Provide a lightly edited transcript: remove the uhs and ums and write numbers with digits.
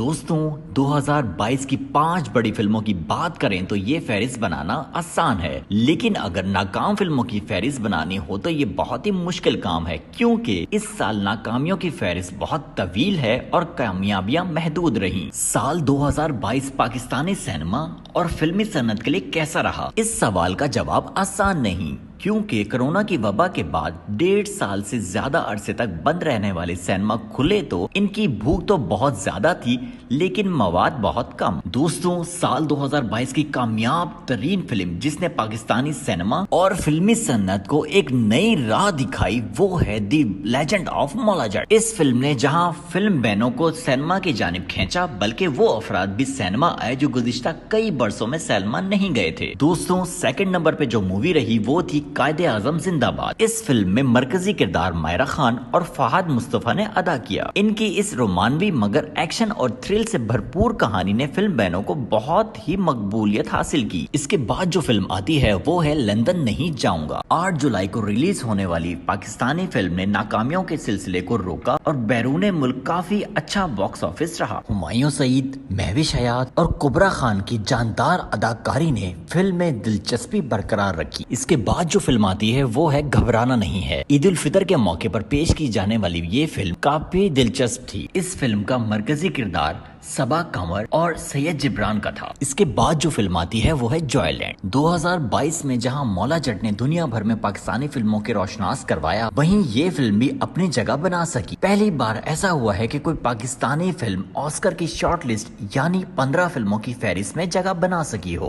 دوستوں 2022 کی 5 بڑی فلموں کی بات کریں تو یہ فہرست بنانا آسان ہے، لیکن اگر ناکام فلموں کی فہرست بنانی ہو تو یہ بہت ہی مشکل کام ہے، کیونکہ اس سال ناکامیوں کی فہرست بہت طویل ہے اور کامیابیاں محدود رہیں۔ سال 2022 پاکستانی سینما اور فلمی صنعت کے لیے کیسا رہا؟ اس سوال کا جواب آسان نہیں، کیونکہ کرونا کی وبا کے بعد 1.5 سال سے زیادہ عرصے تک بند رہنے والے سینما کھلے تو ان کی بھوک تو بہت زیادہ تھی، لیکن مواد بہت کم۔ دوستوں سال 2022 کی کامیاب ترین فلم جس نے پاکستانی سینما اور فلمی صنعت کو ایک نئی راہ دکھائی وہ ہے دی لیجنڈ آف مولا جٹ۔ اس فلم نے جہاں فلم بینوں کو سینما کی جانب کھینچا، بلکہ وہ افراد بھی سینما آئے جو گزشتہ کئی برسوں میں سینما نہیں گئے تھے۔ دوستوں سیکنڈ نمبر پہ جو مووی رہی وہ تھی قائد اعظم زندہ باد۔ اس فلم میں مرکزی کردار مائرہ خان اور فہد مصطفی نے ادا کیا۔ ان کی اس رومانوی مگر ایکشن اور تھرل سے بھرپور کہانی نے فلم بینوں کو بہت ہی مقبولیت حاصل کی۔ اس کے بعد جو فلم آتی ہے وہ ہے لندن نہیں جاؤں گا۔ 8 جولائی کو ریلیز ہونے والی پاکستانی فلم نے ناکامیوں کے سلسلے کو روکا اور بیرون ملک کافی اچھا باکس آفس رہا۔ ہمایوں سعید، مہوش حیات اور کبرا خان کی جاندار اداکاری نے فلم میں دلچسپی برقرار رکھی۔ اس کے بعد جو فلم آتی ہے وہ ہے گھبرانا نہیں ہے۔ عید الفطر کے موقع پر پیش کی جانے والی یہ فلم کافی دلچسپ تھی۔ اس فلم کا مرکزی کردار صبا قمر اور سید جبران کا تھا۔ اس کے بعد جو فلم آتی ہے وہ ہے جوائے لینڈ۔ 2022 میں جہاں مولا جٹ نے دنیا بھر میں پاکستانی فلموں کے روشناس کروایا، وہیں یہ فلم بھی اپنی جگہ بنا سکی۔ پہلی بار ایسا ہوا ہے کہ کوئی پاکستانی فلم آسکر کی شارٹ لسٹ یعنی 15 فلموں کی فہرست میں جگہ بنا سکی ہو۔